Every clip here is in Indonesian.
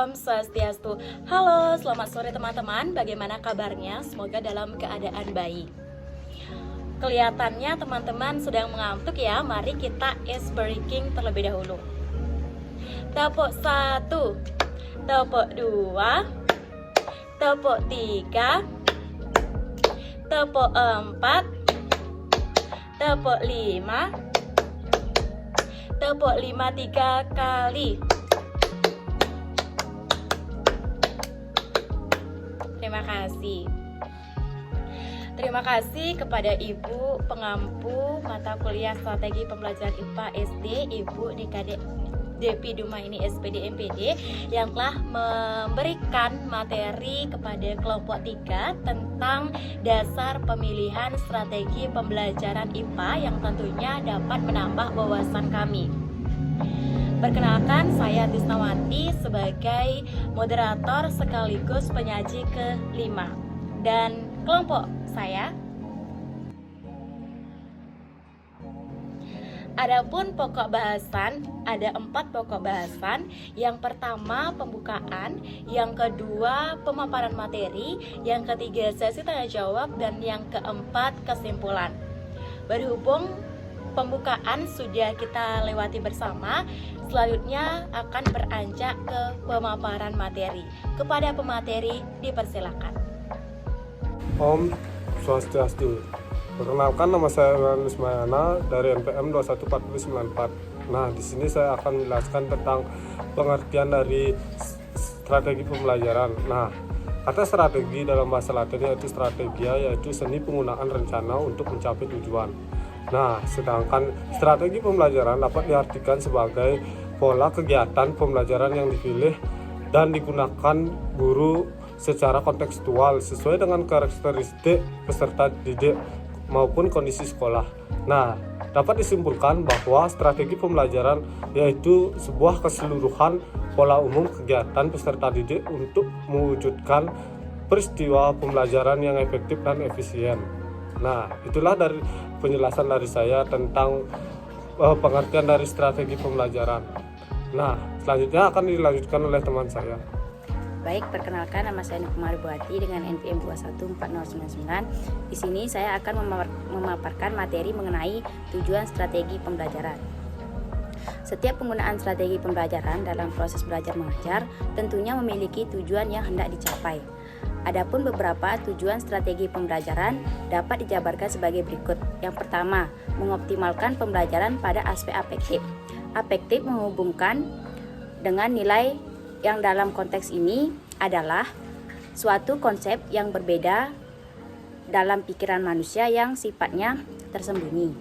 Om Swastiastu. Halo, selamat sore teman-teman. Bagaimana kabarnya? Semoga dalam keadaan baik. Kelihatannya teman-teman sedang mengantuk ya. Mari kita ice breaking terlebih dahulu. Tepuk 1, tepuk 2, tepuk 3, tepuk 4, tepuk 5, tepuk 5 3 kali. Terima kasih. Terima kasih kepada Ibu pengampu mata kuliah Strategi Pembelajaran IPA SD, Ibu Depi Dumaini SPD MPD, yang telah memberikan materi kepada kelompok 3 tentang dasar pemilihan strategi pembelajaran IPA yang tentunya dapat menambah wawasan kami. Perkenalkan, saya Tisnawati sebagai moderator sekaligus penyaji ke-5, dan kelompok saya. Adapun pokok bahasan, ada 4 pokok bahasan. Yang pertama pembukaan, yang kedua pemaparan materi, yang ketiga sesi tanya jawab, dan yang keempat kesimpulan. Berhubung pembukaan sudah kita lewati bersama, selanjutnya akan beranjak ke pemaparan materi. Kepada pemateri dipersilakan. Om Swastiastu. Perkenalkan, nama saya Yohanes Mayana dari NPM 214094. Nah, di sini saya akan menjelaskan tentang pengertian dari strategi pembelajaran. Nah, kata strategi dalam bahasa Latin yaitu strategia, yaitu seni penggunaan rencana untuk mencapai tujuan. Nah, sedangkan strategi pembelajaran dapat diartikan sebagai pola kegiatan pembelajaran yang dipilih dan digunakan guru secara kontekstual sesuai dengan karakteristik peserta didik maupun kondisi sekolah. Nah, dapat disimpulkan bahwa strategi pembelajaran yaitu sebuah keseluruhan pola umum kegiatan peserta didik untuk mewujudkan peristiwa pembelajaran yang efektif dan efisien. Nah, itulah dari penjelasan dari saya tentang pengertian dari strategi pembelajaran. Nah, selanjutnya akan dilanjutkan oleh teman saya. Baik, perkenalkan, nama saya Nukumari Buati dengan NPM 214099. Di sini saya akan memaparkan materi mengenai tujuan strategi pembelajaran. Setiap penggunaan strategi pembelajaran dalam proses belajar mengajar tentunya memiliki tujuan yang hendak dicapai. Adapun beberapa tujuan strategi pembelajaran dapat dijabarkan sebagai berikut. Yang pertama, mengoptimalkan pembelajaran pada aspek afektif. Afektif menghubungkan dengan nilai yang dalam konteks ini adalah suatu konsep yang berbeda dalam pikiran manusia yang sifatnya tersembunyi,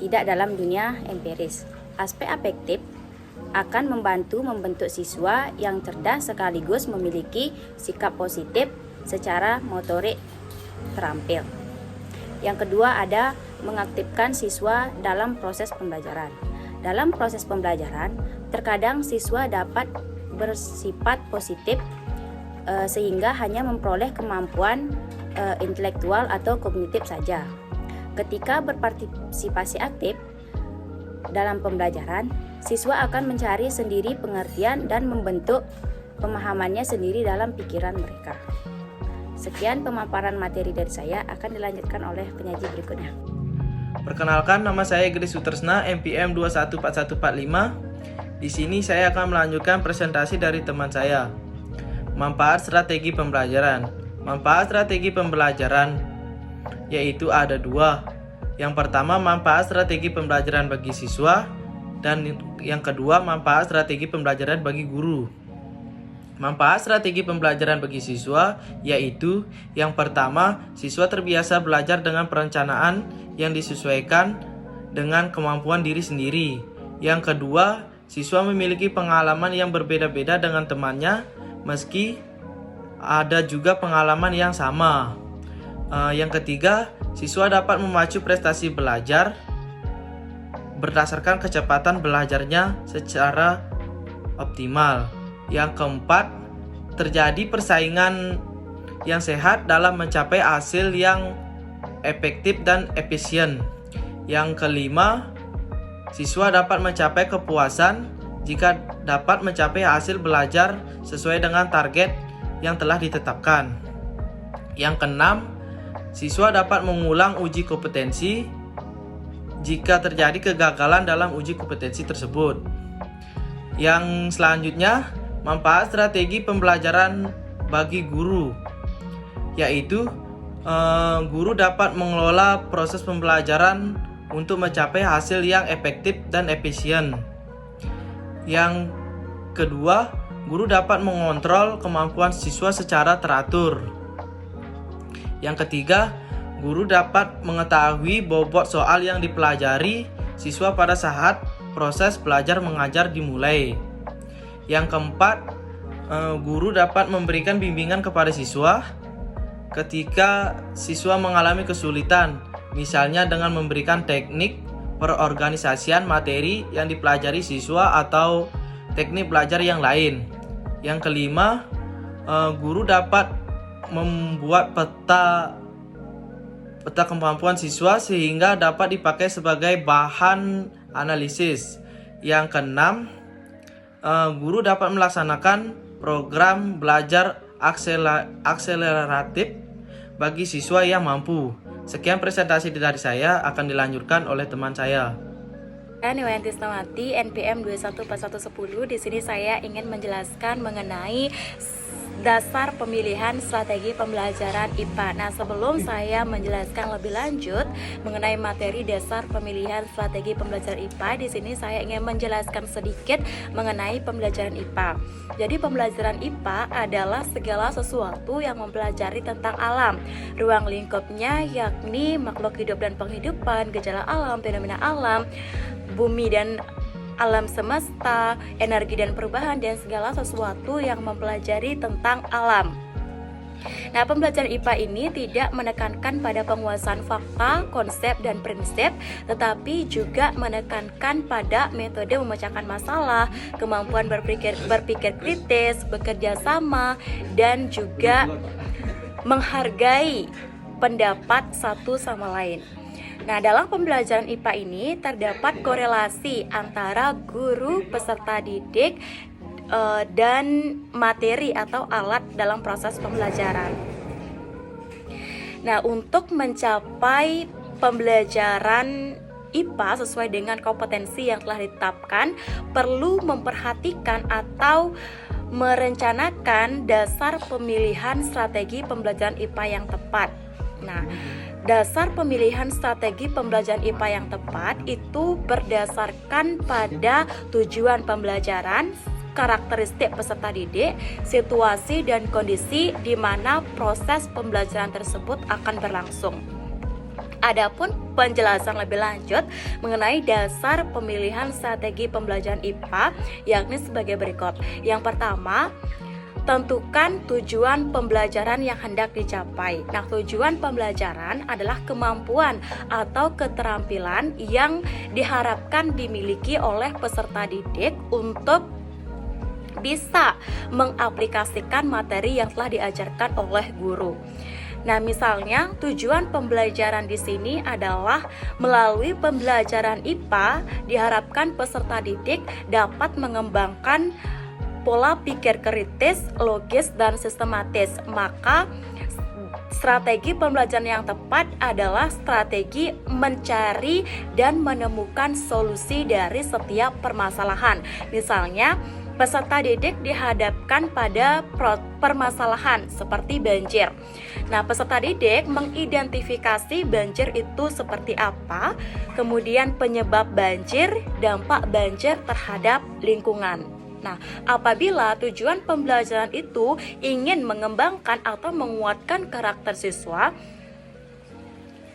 tidak dalam dunia empiris. Aspek afektif akan membantu membentuk siswa yang cerdas sekaligus memiliki sikap positif secara motorik terampil. Yang kedua ada mengaktifkan siswa dalam proses pembelajaran. Dalam proses pembelajaran, terkadang siswa dapat bersifat positif sehingga hanya memperoleh kemampuan intelektual atau kognitif saja. Ketika berpartisipasi aktif dalam pembelajaran, siswa akan mencari sendiri pengertian dan membentuk pemahamannya sendiri dalam pikiran mereka. Sekian pemaparan materi dari saya, akan dilanjutkan oleh penyaji berikutnya. Perkenalkan, nama saya Gris Sutresna, MPM 214145. Di sini saya akan melanjutkan presentasi dari teman saya. Manfaat strategi pembelajaran. Manfaat strategi pembelajaran yaitu ada 2. Yang pertama, manfaat strategi pembelajaran bagi siswa, dan yang kedua, manfaat strategi pembelajaran bagi guru. Manfaat strategi pembelajaran bagi siswa yaitu yang pertama, siswa terbiasa belajar dengan perencanaan yang disesuaikan dengan kemampuan diri sendiri. Yang kedua, siswa memiliki pengalaman yang berbeda-beda dengan temannya meski ada juga pengalaman yang sama. Yang ketiga, siswa dapat memacu prestasi belajar berdasarkan kecepatan belajarnya secara optimal. Yang keempat, terjadi persaingan yang sehat dalam mencapai hasil yang efektif dan efisien. Yang kelima, siswa dapat mencapai kepuasan jika dapat mencapai hasil belajar sesuai dengan target yang telah ditetapkan. Yang keenam, siswa dapat mengulang uji kompetensi jika terjadi kegagalan dalam uji kompetensi tersebut. Yang selanjutnya, manfaat strategi pembelajaran bagi guru, yaitu guru dapat mengelola proses pembelajaran untuk mencapai hasil yang efektif dan efisien. Yang kedua, guru dapat mengontrol kemampuan siswa secara teratur. Yang ketiga, guru dapat mengetahui bobot soal yang dipelajari siswa pada saat proses belajar mengajar dimulai. Yang keempat, guru dapat memberikan bimbingan kepada siswa ketika siswa mengalami kesulitan, misalnya dengan memberikan teknik perorganisasian materi yang dipelajari siswa atau teknik belajar yang lain. Yang kelima, guru dapat membuat peta kemampuan siswa sehingga dapat dipakai sebagai bahan analisis. Yang keenam, guru dapat melaksanakan program belajar akseleratif bagi siswa yang mampu. Sekian presentasi dari saya, akan dilanjutkan oleh teman saya. Niwayanti Isnawati, NPM 214110. Di sini saya ingin menjelaskan mengenai dasar pemilihan strategi pembelajaran IPA. Nah, sebelum saya menjelaskan lebih lanjut mengenai materi dasar pemilihan strategi pembelajaran IPA, di sini saya ingin menjelaskan sedikit mengenai pembelajaran IPA. Jadi, pembelajaran IPA adalah segala sesuatu yang mempelajari tentang alam, ruang lingkupnya yakni makhluk hidup dan penghidupan, gejala alam, fenomena alam, bumi dan alam semesta, energi dan perubahan, dan segala sesuatu yang mempelajari tentang alam. Nah, pembelajaran IPA ini tidak menekankan pada penguasaan fakta, konsep, dan prinsip, tetapi juga menekankan pada metode memecahkan masalah, kemampuan berpikir kritis, bekerja sama, dan juga menghargai pendapat satu sama lain. Nah, dalam pembelajaran IPA ini terdapat korelasi antara guru, peserta didik, dan materi atau alat dalam proses pembelajaran. Nah, untuk mencapai pembelajaran IPA sesuai dengan kompetensi yang telah ditetapkan, perlu memperhatikan atau merencanakan dasar pemilihan strategi pembelajaran IPA yang tepat. Nah, dasar pemilihan strategi pembelajaran IPA yang tepat itu berdasarkan pada tujuan pembelajaran, karakteristik peserta didik, situasi dan kondisi di mana proses pembelajaran tersebut akan berlangsung. Adapun penjelasan lebih lanjut mengenai dasar pemilihan strategi pembelajaran IPA yakni sebagai berikut. Yang pertama, tentukan tujuan pembelajaran yang hendak dicapai. Nah, tujuan pembelajaran adalah kemampuan atau keterampilan yang diharapkan dimiliki oleh peserta didik untuk bisa mengaplikasikan materi yang telah diajarkan oleh guru. Nah, misalnya tujuan pembelajaran di sini adalah melalui pembelajaran IPA diharapkan peserta didik dapat mengembangkan pola pikir kritis, logis, dan sistematis. Maka strategi pembelajaran yang tepat adalah strategi mencari dan menemukan solusi dari setiap permasalahan. Misalnya, peserta didik dihadapkan pada permasalahan seperti banjir. Nah, peserta didik mengidentifikasi banjir itu seperti apa, kemudian penyebab banjir, dampak banjir terhadap lingkungan. Nah, apabila tujuan pembelajaran itu ingin mengembangkan atau menguatkan karakter siswa,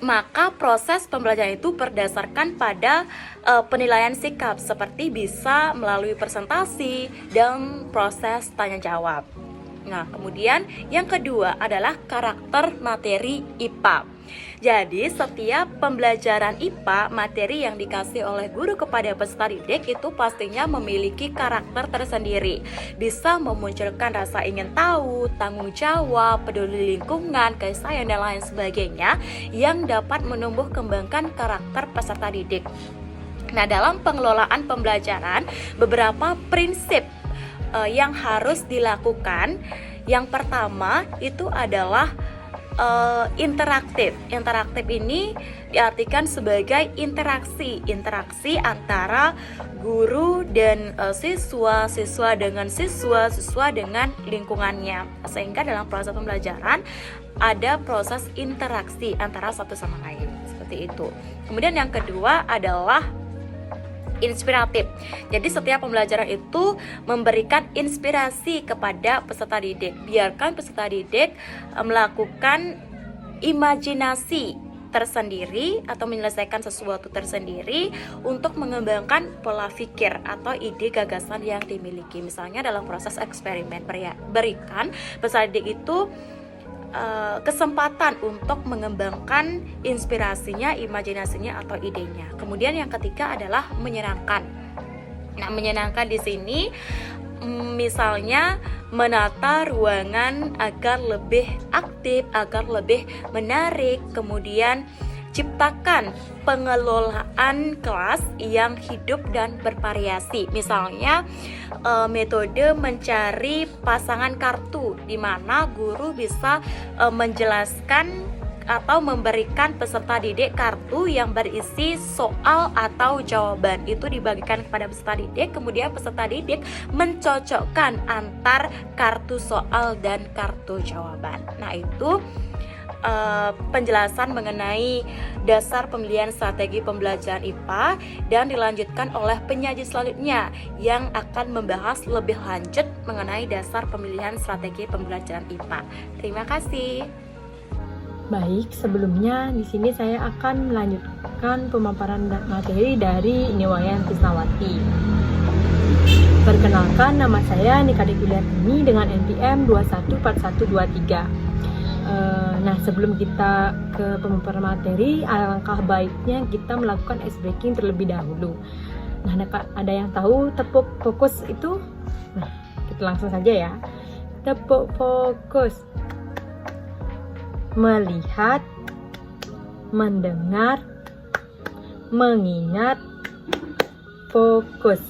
maka proses pembelajaran itu berdasarkan pada penilaian sikap seperti bisa melalui presentasi dan proses tanya jawab. Nah, kemudian yang kedua adalah karakter materi IPA. Jadi, setiap pembelajaran IPA, materi yang dikasih oleh guru kepada peserta didik itu pastinya memiliki karakter tersendiri. Bisa memunculkan rasa ingin tahu, tanggung jawab, peduli lingkungan, kasih sayang, dan lain sebagainya yang dapat menumbuh kembangkan karakter peserta didik. Nah, dalam pengelolaan pembelajaran, beberapa prinsip yang harus dilakukan. Yang pertama itu adalah interaktif. Interaktif ini diartikan sebagai interaksi antara guru dan siswa, siswa dengan siswa, siswa dengan lingkungannya. Sehingga dalam proses pembelajaran ada proses interaksi antara satu sama lain, seperti itu. Kemudian yang kedua adalah inspiratif. Jadi setiap pembelajaran itu memberikan inspirasi kepada peserta didik. Biarkan peserta didik melakukan imajinasi tersendiri atau menyelesaikan sesuatu tersendiri untuk mengembangkan pola pikir atau ide gagasan yang dimiliki. Misalnya dalam proses eksperimen, berikan peserta didik itu kesempatan untuk mengembangkan inspirasinya, imajinasinya atau idenya. Kemudian yang ketiga adalah menyenangkan. Nah, menyenangkan di sini misalnya menata ruangan agar lebih aktif, agar lebih menarik. Kemudian ciptakan pengelolaan kelas yang hidup dan bervariasi. Misalnya metode mencari pasangan kartu, di mana guru bisa menjelaskan atau memberikan peserta didik kartu yang berisi soal atau jawaban. Itu dibagikan kepada peserta didik, kemudian peserta didik mencocokkan antar kartu soal dan kartu jawaban. Nah, itu penjelasan mengenai dasar pemilihan strategi pembelajaran IPA, dan dilanjutkan oleh penyaji selanjutnya yang akan membahas lebih lanjut mengenai dasar pemilihan strategi pembelajaran IPA. Terima kasih. Baik, sebelumnya di sini saya akan melanjutkan pemaparan materi dari Niwayan Krisnawati. Perkenalkan, nama saya Nika Dikuliartini dengan NPM 214123. Nah, sebelum kita ke pemaparan materi, alangkah baiknya kita melakukan ice breaking terlebih dahulu. Nah, ada yang tahu tepuk fokus itu? Nah, kita langsung saja ya. Tepuk fokus. Melihat, mendengar, mengingat, fokus.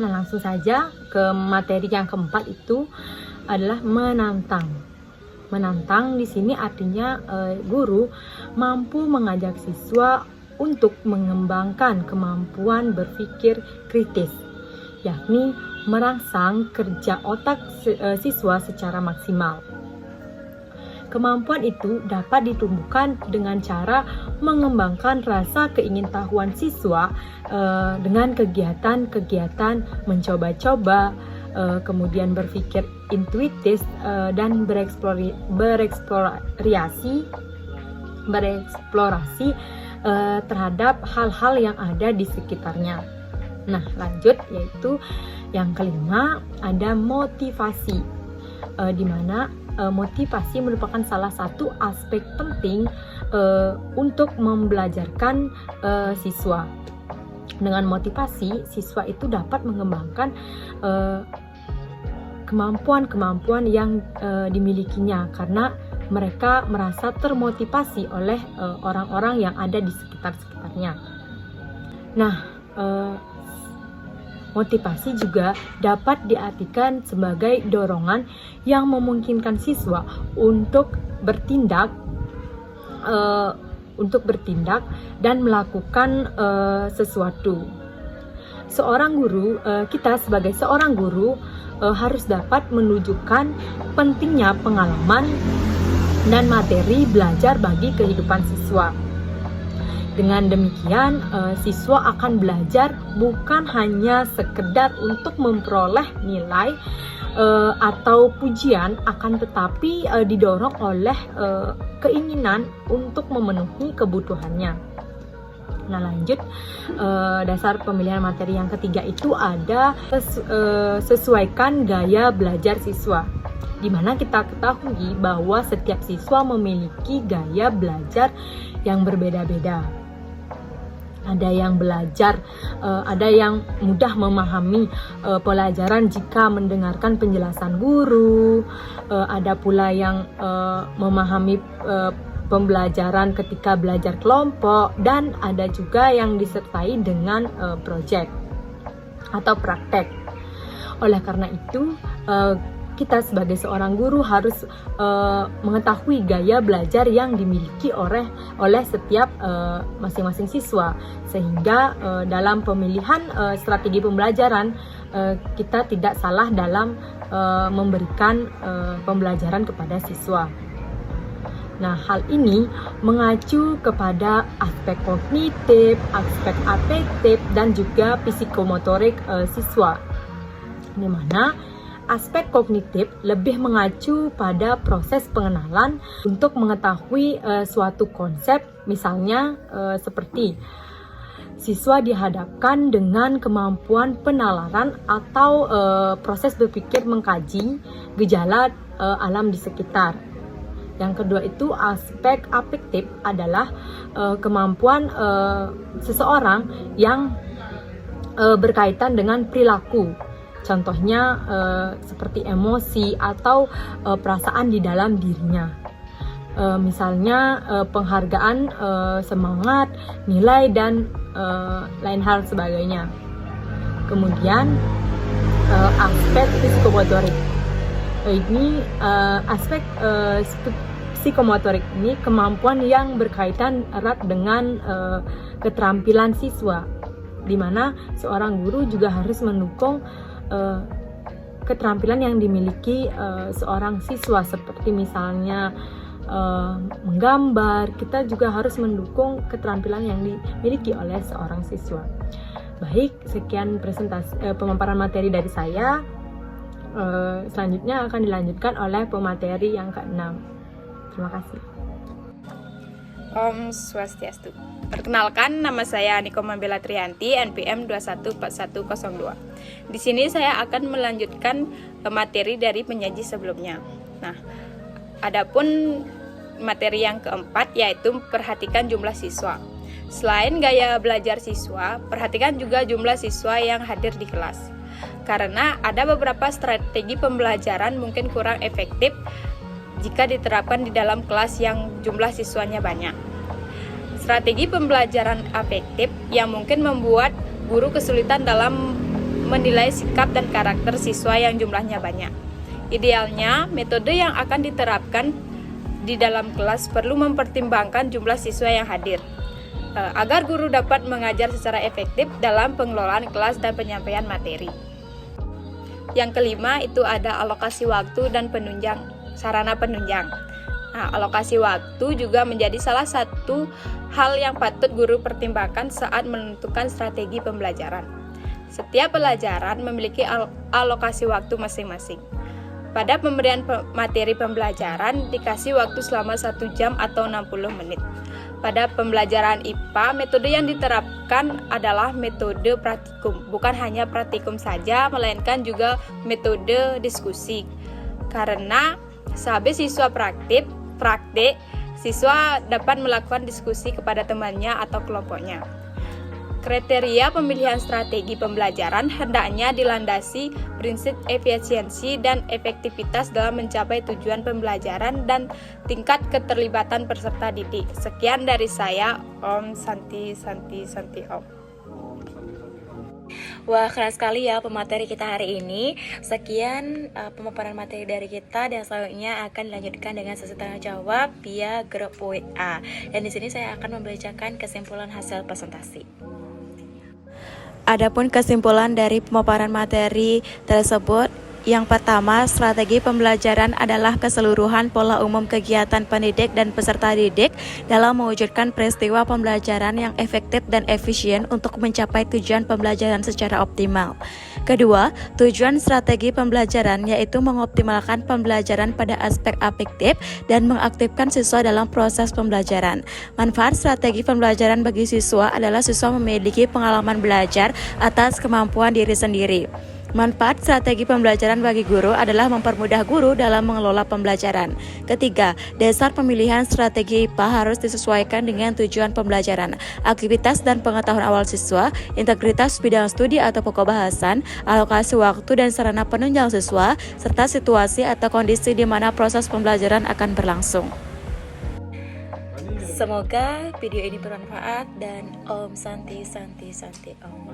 Nah, langsung saja ke materi yang keempat, itu adalah menantang. Menantang di sini artinya guru mampu mengajak siswa untuk mengembangkan kemampuan berpikir kritis, yakni merangsang kerja otak siswa secara maksimal. Kemampuan itu dapat ditumbuhkan dengan cara mengembangkan rasa keingintahuan siswa dengan kegiatan-kegiatan mencoba-coba, kemudian berpikir intuitif dan bereksplorasi terhadap hal-hal yang ada di sekitarnya. Nah, lanjut, yaitu yang kelima ada motivasi, di mana motivasi merupakan salah satu aspek penting untuk membelajarkan siswa. Dengan motivasi, siswa itu dapat mengembangkan kemampuan-kemampuan yang dimilikinya, karena mereka merasa termotivasi oleh orang-orang yang ada di sekitarnya. Nah, motivasi juga dapat diartikan sebagai dorongan yang memungkinkan siswa untuk bertindak dan melakukan sesuatu. Kita sebagai seorang guru harus dapat menunjukkan pentingnya pengalaman dan materi belajar bagi kehidupan siswa. Dengan demikian, siswa akan belajar bukan hanya sekedar untuk memperoleh nilai atau pujian, akan tetapi didorong oleh keinginan untuk memenuhi kebutuhannya. Nah, lanjut, dasar pemilihan materi yang ketiga itu ada sesuaikan gaya belajar siswa, di mana kita ketahui bahwa setiap siswa memiliki gaya belajar yang berbeda-beda. Ada yang ada yang mudah memahami pelajaran jika mendengarkan penjelasan guru, ada pula yang memahami pembelajaran ketika belajar kelompok, dan ada juga yang disertai dengan project atau praktek. Oleh karena itu, kita sebagai seorang guru harus mengetahui gaya belajar yang dimiliki oleh setiap masing-masing siswa, sehingga dalam pemilihan strategi pembelajaran kita tidak salah dalam memberikan pembelajaran kepada siswa. Nah, hal ini mengacu kepada aspek kognitif, aspek afektif, dan juga psikomotorik siswa, di mana aspek kognitif lebih mengacu pada proses pengenalan untuk mengetahui suatu konsep, misalnya seperti siswa dihadapkan dengan kemampuan penalaran atau proses berpikir mengkaji gejala alam di sekitar. Yang kedua itu aspek afektif adalah kemampuan seseorang yang berkaitan dengan perilaku. Contohnya seperti emosi atau perasaan di dalam dirinya. Misalnya penghargaan, semangat, nilai, dan lain hal sebagainya. Kemudian aspek psikomotorik. Ini aspek psikomotorik ini kemampuan yang berkaitan erat dengan keterampilan siswa, di mana seorang guru juga harus mendukung keterampilan yang dimiliki seorang siswa, seperti misalnya menggambar. Kita juga harus mendukung keterampilan yang dimiliki oleh seorang siswa. Baik, sekian pemaparan materi dari saya. Selanjutnya akan dilanjutkan oleh pemateri yang ke-6. Terima kasih. Om Swastiastu. Perkenalkan, nama saya Nikoma Bella Trianti, NPM 214102. Di sini saya akan melanjutkan materi dari penyaji sebelumnya. Nah, adapun materi yang keempat yaitu perhatikan jumlah siswa. Selain gaya belajar siswa, perhatikan juga jumlah siswa yang hadir di kelas. Karena ada beberapa strategi pembelajaran mungkin kurang efektif jika diterapkan di dalam kelas yang jumlah siswanya banyak. Strategi pembelajaran afektif yang mungkin membuat guru kesulitan dalam menilai sikap dan karakter siswa yang jumlahnya banyak. Idealnya, metode yang akan diterapkan di dalam kelas perlu mempertimbangkan jumlah siswa yang hadir, agar guru dapat mengajar secara efektif dalam pengelolaan kelas dan penyampaian materi. Yang kelima itu ada alokasi waktu dan sarana penunjang. Nah, alokasi waktu juga menjadi salah satu hal yang patut guru pertimbangkan saat menentukan strategi pembelajaran. Setiap pelajaran memiliki alokasi waktu masing-masing. Pada pemberian materi pembelajaran dikasih waktu selama 1 jam atau 60 menit. Pada pembelajaran IPA, metode yang diterapkan adalah metode praktikum. Bukan hanya praktikum saja, melainkan juga metode diskusi. Karena sehabis siswa praktik, siswa dapat melakukan diskusi kepada temannya atau kelompoknya. Kriteria pemilihan strategi pembelajaran hendaknya dilandasi prinsip efisiensi dan efektivitas dalam mencapai tujuan pembelajaran dan tingkat keterlibatan peserta didik. Sekian dari saya, Om Santi Om. Wah, keren sekali ya pemateri kita hari ini. Sekian pemaparan materi dari kita, dan selanjutnya akan dilanjutkan dengan sesi tanya jawab via grup WA. Dan di sini saya akan membacakan kesimpulan hasil presentasi. Adapun kesimpulan dari pemaparan materi tersebut, yang pertama, strategi pembelajaran adalah keseluruhan pola umum kegiatan pendidik dan peserta didik dalam mewujudkan peristiwa pembelajaran yang efektif dan efisien untuk mencapai tujuan pembelajaran secara optimal. Kedua, tujuan strategi pembelajaran yaitu mengoptimalkan pembelajaran pada aspek afektif dan mengaktifkan siswa dalam proses pembelajaran. Manfaat strategi pembelajaran bagi siswa adalah siswa memiliki pengalaman belajar atas kemampuan diri sendiri. Manfaat strategi pembelajaran bagi guru adalah mempermudah guru dalam mengelola pembelajaran. Ketiga, dasar pemilihan strategi IPA harus disesuaikan dengan tujuan pembelajaran, aktivitas dan pengetahuan awal siswa, integritas bidang studi atau pokok bahasan, alokasi waktu dan sarana penunjang siswa, serta situasi atau kondisi di mana proses pembelajaran akan berlangsung. Semoga video ini bermanfaat dan Om Santi Santi Santi Om.